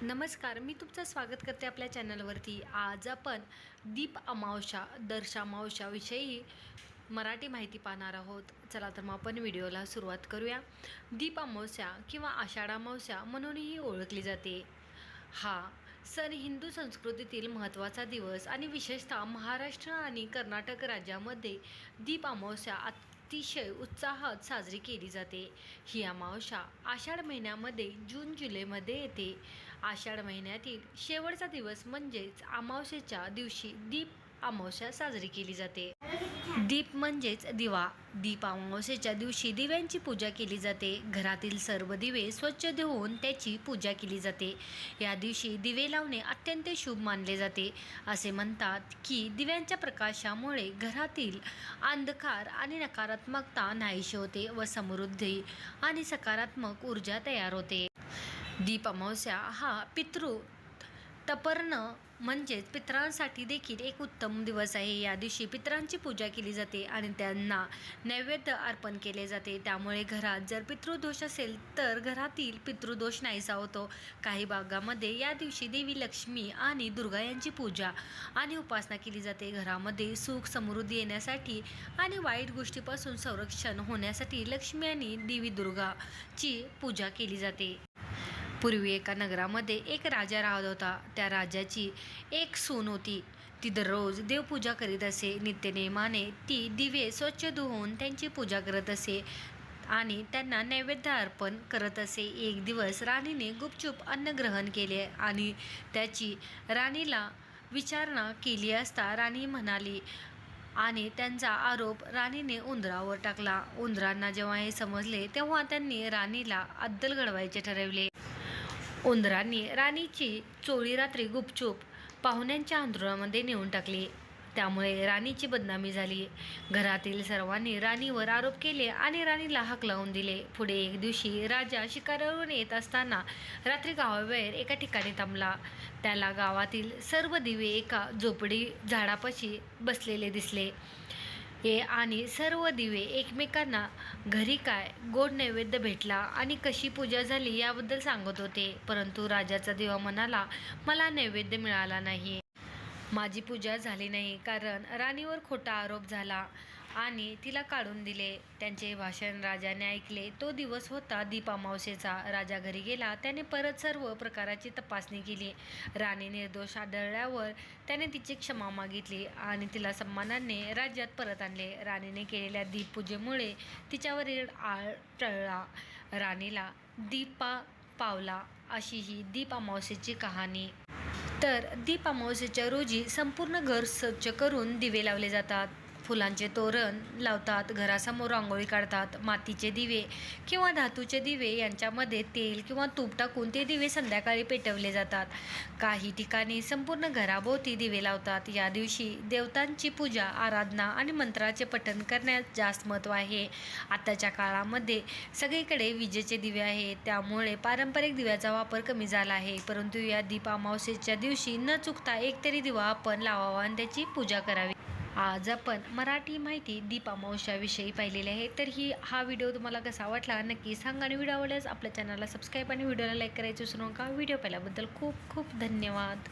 नमस्कार, मी तुमचं स्वागत करते आपल्या चॅनलवरती. आज आपण दीप अमावस्या, दर्श अमावस्याविषयी मराठी माहिती पाहणार आहोत. चला तर मग आपण व्हिडिओला सुरुवात करूया. दीप अमावस्या किंवा आषाढ अमावस्या म्हणूनही ओळखली जाते. हा सण हिंदू संस्कृतीतील महत्त्वाचा दिवस आणि विशेषतः महाराष्ट्र आणि कर्नाटक राज्यामध्ये दीप अमावस्या अतिशय उत्साहात साजरी केली जाते. ही अमावस्या आषाढ महिन्यामध्ये जून जुलैमध्ये येते. आषाढ महिन्यातील शेवटचा दिवस म्हणजेच अमावस्येच्या दिवशी दीप अमावस्या साजरी केली जाते. दीप म्हणजेच दिवा. दीप अमावस्येच्या दिवशी दिव्यांची पूजा केली जाते. घरातील सर्व दिवे स्वच्छ धुवून त्याची पूजा केली जाते. या दिवशी दिवे लावणे अत्यंत शुभ मानले जाते. असे म्हणतात की दिव्यांच्या प्रकाशामुळे घरातील अंधकार आणि नकारात्मकता नाहीशी होते व समृद्धी आणि सकारात्मक ऊर्जा तयार होते. दीप अमावस्या हा तर्पण म्हणजेच पितरांसाठी देखील एक उत्तम दिवस आहे. या दिवशी पितरांची पूजा केली जाते आणि त्यांना नैवेद्य अर्पण केले जाते. त्यामुळे घरात जर पितृदोष असेल तर घरातील पितृदोष नाहीसा होतो. काही भागामध्ये या दिवशी देवी लक्ष्मी आणि दुर्गा यांची पूजा आणि उपासना केली जाते. घरामध्ये सुख समृद्धी येण्यासाठी आणि वाईट गोष्टीपासून संरक्षण होण्यासाठी लक्ष्मी आणि देवी दुर्गाची पूजा केली जाते. पूर्वी एका नगरामध्ये एक राजा राहत होता. त्या राजाची एक सून होती. ती दररोज देवपूजा करीत असे. नित्यनेमाने ती दिवे स्वच्छ धुवून त्यांची पूजा करत असे आणि त्यांना नैवेद्य अर्पण करत असे. एक दिवस राणीने गुपचूप अन्न ग्रहण केले आणि त्याची राणीला विचारणा केली असता राणी म्हणाली आणि त्यांचा आरोप राणीने उंदरावर टाकला. उंदरांना जेव्हा हे समजले तेव्हा त्यांनी राणीला अद्दल घडवायचे ठरवले. उंदरांनी राणीची चोळी रात्री गुपचूप पाहुण्यांच्या अंथरुणामध्ये नेऊन टाकली. त्यामुळे राणीची बदनामी झाली. घरातील सर्वांनी राणीवर आरोप केले आणि राणीला हाकलून दिले. पुढे एक दिवशी राजा शिकारीवरून येत असताना रात्री गावाबाहेर एका ठिकाणी थांबला. त्याला गावातील सर्व दिवे एका झोपडी झाडापाशी बसलेले दिसले आणि सर्व दिवे एकमेकांना घरी काय गोड नैवेद्य भेटला आणि कशी पूजा झाली याबद्दल सांगत होते. परंतु राजाचा दिवा म्हणाला, मला नैवेद्य मिळाला नाही, माझी पूजा झाली नाही, कारण राणीवर खोटा आरोप झाला आणि तिला काढून दिले. त्यांचे भाषण राजाने ऐकले. तो दिवस होता दीप अमावस्येचा. राजा घरी गेला. त्याने परत सर्व प्रकाराची तपासणी केली. राणी निर्दोष आढळल्यावर त्याने तिची क्षमा मागितली आणि तिला सन्मानाने राज्यात परत आणले. राणीने केलेल्या दीपपूजेमुळे तिच्यावरील आळ टळला. राणीला दीप पावला. अशी ही दीप अमावस्येची कहाणी. तर दीप अमावस्येच्या रोजी संपूर्ण घर स्वच्छ करून दिवे लावले जातात. फुलांचे तोरण लावतात. घरासमोर रांगोळी काढतात. मातीचे दिवे किंवा धातूचे दिवे यांच्यामध्ये तेल किंवा तूप टाकून ते दिवे संध्याकाळी पेटवले जातात. काही ठिकाणी संपूर्ण घराभोवती दिवे लावतात. या दिवशी देवतांची पूजा, आराधना आणि मंत्राचे पठण करण्यास जास्त महत्त्व आहे. आताच्या काळामध्ये सगळीकडे विजेचे दिवे आहेत. त्यामुळे पारंपरिक दिव्याचा वापर कमी झाला आहे. परंतु या दीप अमावस्येच्या दिवशी न चुकता एकतरी दिवा आपण लावावा आणि त्याची पूजा करावी. आज आपण मराठी माहिती दीप अमावस्याविषयी पाहिलेली आहे. तर हा व्हिडिओ तुम्हाला कसा वाटला नक्की सांगा आणि व्हिडिओ आवडल्यास आपल्या चॅनलला सबस्क्राईब आणि व्हिडिओला लाईक करायचं विसरू नका. व्हिडिओ पाहिल्याबद्दल खूप खूप धन्यवाद.